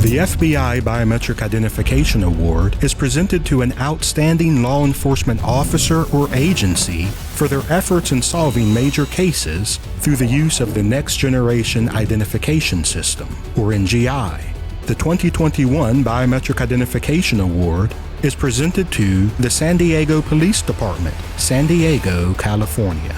The FBI Biometric Identification Award is presented to an outstanding law enforcement officer or agency for their efforts in solving major cases through the use of the Next Generation Identification System, or NGI. The 2021 Biometric Identification Award is presented to the San Diego Police Department, San Diego, California.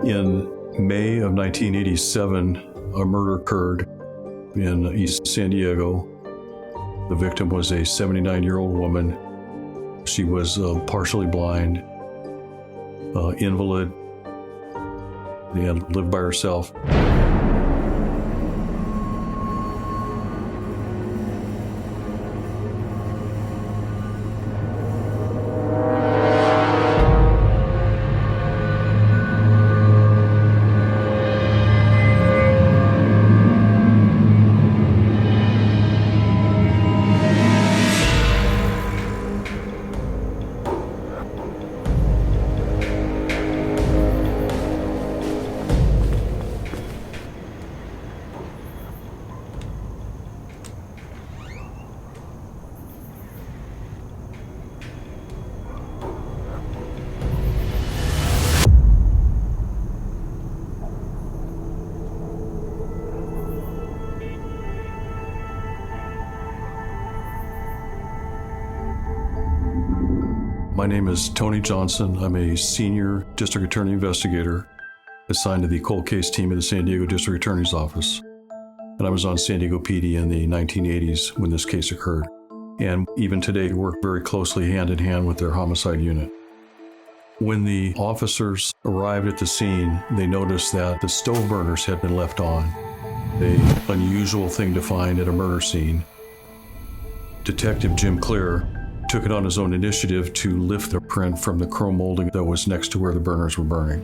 In May of 1987, a murder occurred in East San Diego. The victim was a 79-year-old woman. She was partially blind, invalid, and lived by herself. My name is Tony Johnson. I'm a senior district attorney investigator assigned to the cold case team of the San Diego District Attorney's Office. And I was on San Diego PD in the 1980s when this case occurred. And even today, work very closely hand in hand with their homicide unit. When the officers arrived at the scene, they noticed that the stove burners had been left on, an unusual thing to find at a murder scene. Detective Jim Clear took it on his own initiative to lift the print from the chrome molding that was next to where the burners were burning.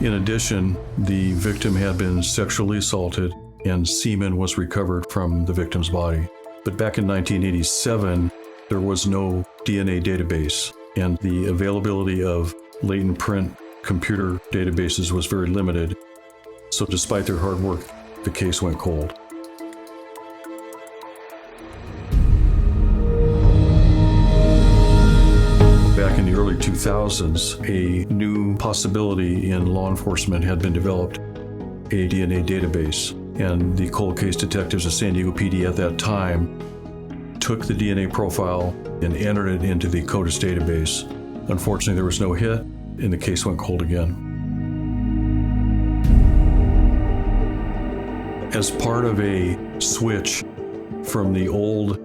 In addition, the victim had been sexually assaulted and semen was recovered from the victim's body. But back in 1987, there was no DNA database, and the availability of latent print computer databases was very limited. So despite their hard work, the case went cold. Back in the early 2000s, a new possibility in law enforcement had been developed, a DNA database. And the cold case detectives of San Diego PD at that time took the DNA profile and entered it into the CODIS database. Unfortunately, there was no hit, and the case went cold again. As part of a switch from the old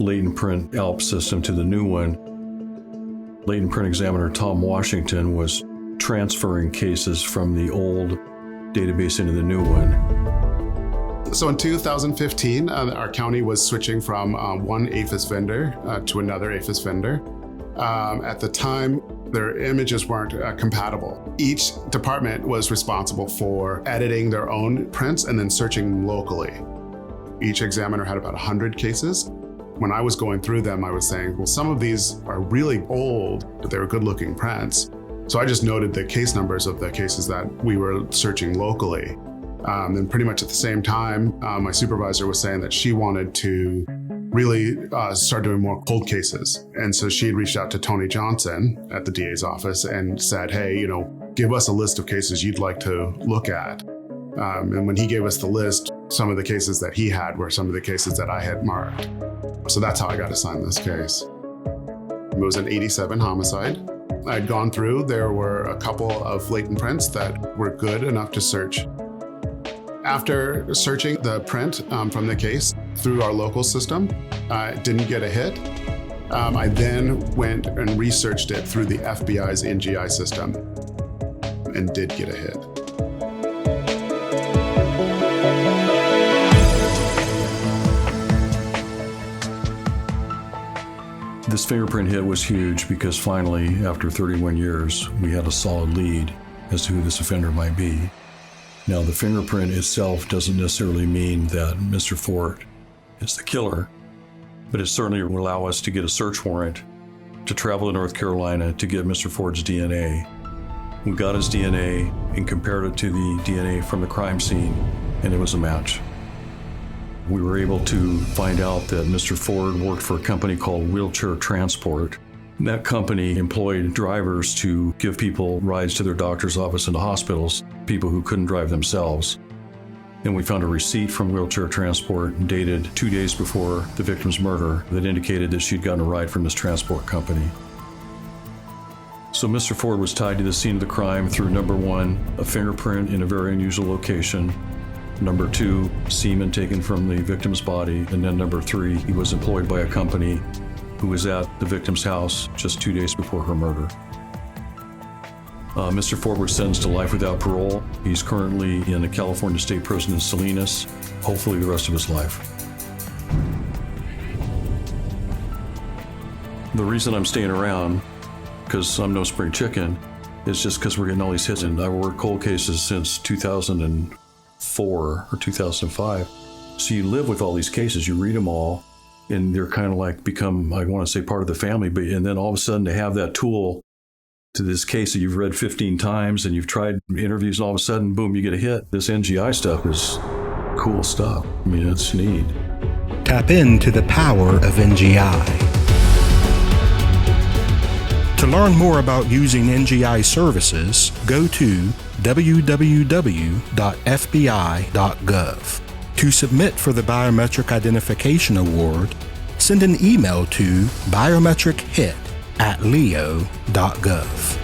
latent print ALP system to the new one, latent print examiner Tom Washington was transferring cases from the old database into the new one. So in 2015, our county was switching from one APHIS vendor to another APHIS vendor. At the time, their images weren't compatible. Each department was responsible for editing their own prints and then searching locally. Each examiner had about 100 cases. When I was going through them, I was saying, well, some of these are really old, but they were good-looking prints. So I just noted the case numbers of the cases that we were searching locally. And pretty much at the same time, my supervisor was saying that she wanted to really start doing more cold cases. And so she had reached out to Tony Johnson at the DA's office and said, hey, give us a list of cases you'd like to look at. And when he gave us the list, some of the cases that he had were some of the cases that I had marked. So that's how I got assigned this case. It was an 87 homicide. I'd gone through, there were a couple of latent prints that were good enough to search. After searching the print from the case through our local system, didn't get a hit. I then went and researched it through the FBI's NGI system and did get a hit. This fingerprint hit was huge because finally, after 31 years, we had a solid lead as to who this offender might be. Now, the fingerprint itself doesn't necessarily mean that Mr. Ford is the killer, but it certainly will allow us to get a search warrant to travel to North Carolina to get Mr. Ford's DNA. We got his DNA and compared it to the DNA from the crime scene, and it was a match. We were able to find out that Mr. Ford worked for a company called Wheelchair Transport. That company employed drivers to give people rides to their doctor's office and to hospitals, people who couldn't drive themselves. And we found a receipt from Wheelchair Transport dated 2 days before the victim's murder that indicated that she'd gotten a ride from this transport company. So Mr. Ford was tied to the scene of the crime through number one, a fingerprint in a very unusual location, number two, semen taken from the victim's body, and then number three, he was employed by a company who was at the victim's house just 2 days before her murder. Mr. Ford was sentenced to life without parole. He's currently in a California state prison in Salinas, hopefully the rest of his life. The reason I'm staying around, because I'm no spring chicken, is just because we're getting all these hits. And I've worked cold cases since 2004 or 2005. So you live with all these cases, you read them all, and they're kind of like become, I want to say, part of the family. But and then all of a sudden to have that tool to this case that you've read 15 times and you've tried interviews, and all of a sudden, boom, you get a hit. This NGI stuff is cool stuff. I mean, it's neat. Tap into the power of NGI. To learn more about using NGI services, go to www.fbi.gov. To submit for the Biometric Identification Award, send an email to biometrichit@leo.gov.